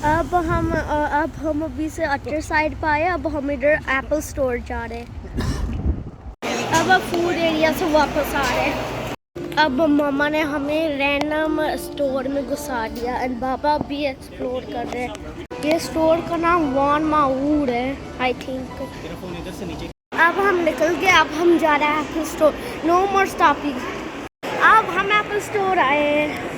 अब हम अभी से अटर साइड पे आए, अब हम इधर एप्पल स्टोर जा रहे हैं। अब हम फूड एरिया से वापस आ रहे हैं। अब मामा ने हमें रैंडम स्टोर में घुसा दिया एंड बाबा भी एक्सप्लोर कर रहे हैं। ये स्टोर का नाम वन माऊर है आई थिंक। अब हम निकल गए, अब हम जा रहे हैं एप्पल स्टोर। नो मोर स्टॉपिंग। अब हम एप्पल स्टोर आए हैं।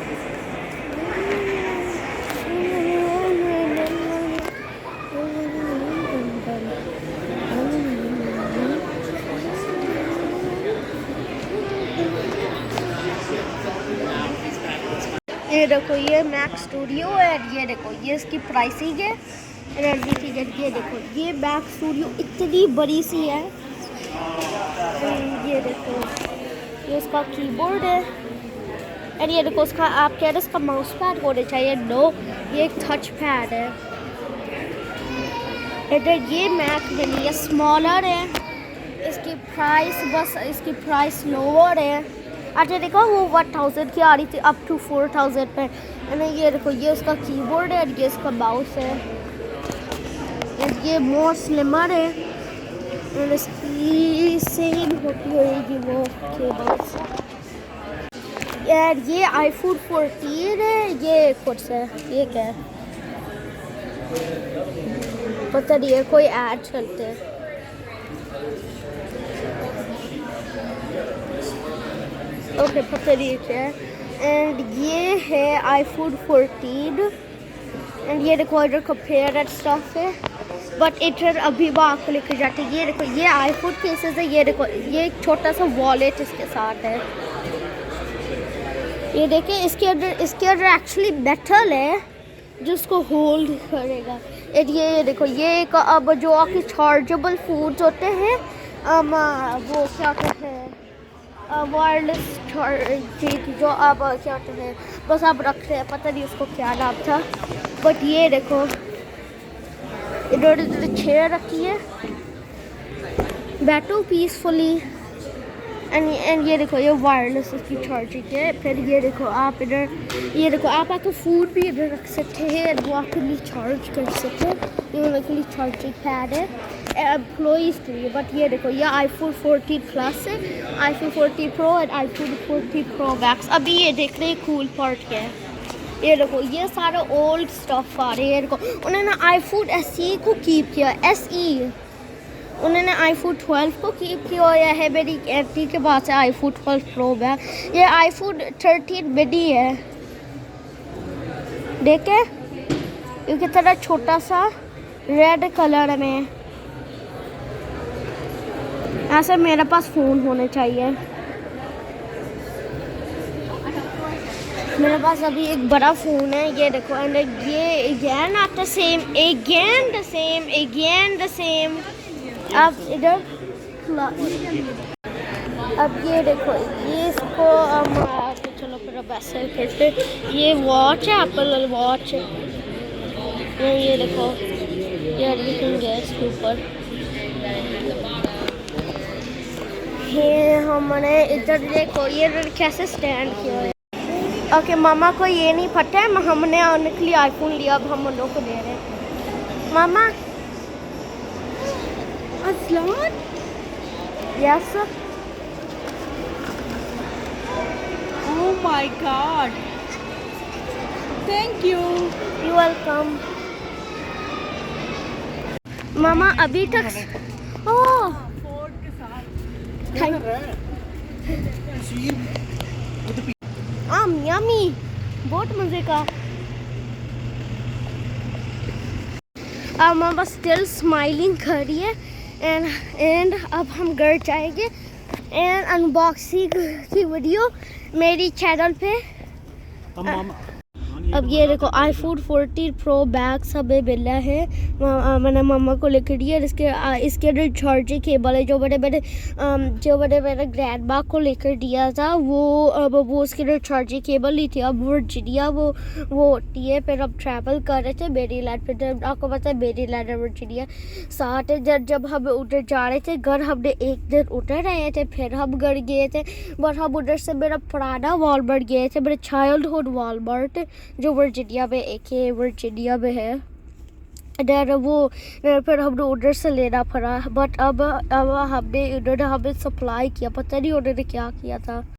ये देखो ये मैक स्टूडियो है, ये देखो ये इसकी प्राइसिंग है एवरीथिंग है। ये देखो ये मैक स्टूडियो इतनी बड़ी सी है। ये देखो ये इसका कीबोर्ड है एंड ये देखो उसका आप कह रहे इसका माउस पैड होना चाहिए, नो ये एक टच पैड है। इधर ये मैक मिली है, स्मॉलर है, इसकी प्राइस लोअर है। अच्छा देखो वो 1000 की आ रही थी अप टू 4000 पे। ये देखो ये उसका कीबोर्ड है और ये इसका माउस है। ये मोर स्लिमर है और इसकी सेम होती होगी वो केबल्स। यार ये iPhone 14 है, ये कुछ है, ये क्या है पता नहीं है, कोई ऐड चलते हैं। ओके पता नहीं क्या है। एंड ये है iPhone 14 एंड ये देखो इधर कंपेयर एंड स्टफ है, बट इधर अभी वो आपको लेकर जाते हैं। ये देखो ये iPhone केसेस है, ये देखो ये एक छोटा सा वॉलेट इसके साथ है। ये देखिए इसके अंदर एक्चुअली मेटल है जो उसको होल्ड करेगा। ये देखो ये एक अब जो आपके चार्जेबल फूड्स होते हैं वो क्या कहते हैं वायरलेस चार्जिंग जो आप क्या कहते हैं बस आप रख रहे हैं, पता नहीं उसको क्या नाम था। बट ये देखो इधर चेयर रखी है, बैठो पीसफुली एंड ये देखो ये वायरलेस इसकी चार्जिंग है। फिर ये देखो आप इधर ये देखो आप आके फूड भी इधर रख सकते हैं, वो आपके लिए चार्ज कर सकते हैं। ये उनके लिए चार्जिंग पैड है एम्प्लॉइज़ के लिए। बट ये देखो ये iPhone 14 प्लस है, iPhone 14 प्रो और iPhone 14 प्रो मैक्स। अभी ये देख रहे हैं कूल पार्ट क्या है। ये देखो ये सारा ओल्ड स्टफ आ रहे हैं। देखो उन्होंने iPhone SE को कीप किया, SE उन्होंने iPhone 12 को कीप किया है। मेरी एंटी के पास है iPhone 12 प्रो मैक्स। ये iPhone 13 मिनी है, देखे ये कितना छोटा सा रेड कलर में। ऐसा मेरे पास फ़ोन होने चाहिए। मेरे पास अभी एक बड़ा फ़ोन है, ये देखो एंड ये again after same again the same। अब इधर अब ये देखो ये इसको चलो फिर अब ऐसे करते। ये वॉच है, एप्पल वॉच है। ये देखो ये एवरीथिंग है इसके ऊपर। ये हमने इधर देखो ये कैसे स्टैंड किया है। ओके मामा को ये नहीं पता है, हमने उनके लिए आईफोन लिया, अब हम उन लोगों को दे रहे हैं। मामा Aslan? Yes sir? Oh my god. Thank you. You're welcome. मामा अभी तक ओह यम्मी बहुत मजे का। अब मामा स्टिल स्माइलिंग कर रही है एंड अब हम घर जाएंगे एंड अनबॉक्सिंग की वीडियो मेरी चैनल पे। अब ये देखो iPhone 14 प्रो मैक्स हमें मिला है, मैंने मम्मा को लेकर दिया। इसके अंदर चार्जिंग केबल है जो मैंने ग्रैंड माँ को लेकर दिया था, वो उसके अंदर चार्जिंग केबल नहीं थी। अब वर्जीनिया वो होती है। फिर हम ट्रैवल कर रहे थे मेरीलैंड पे, आपको पता है मेरीलैंड और वर्जीनिया साथ है। जब हम उधर जा रहे थे घर, हमने एक दिन उधर रहे थे, फिर हम घर गए थे। बट हम उधर से मेरा पुराना वॉलमार्ट गए थे, मेरा चाइल्डहुड वॉलमार्ट जो वर्जीनिया में एक है, वर्जीनिया में है। दैन वो फिर हमने उधर से लेना पड़ा, बट अब हमने उन्होंने हमें सप्लाई किया, पता नहीं उन्होंने क्या किया था।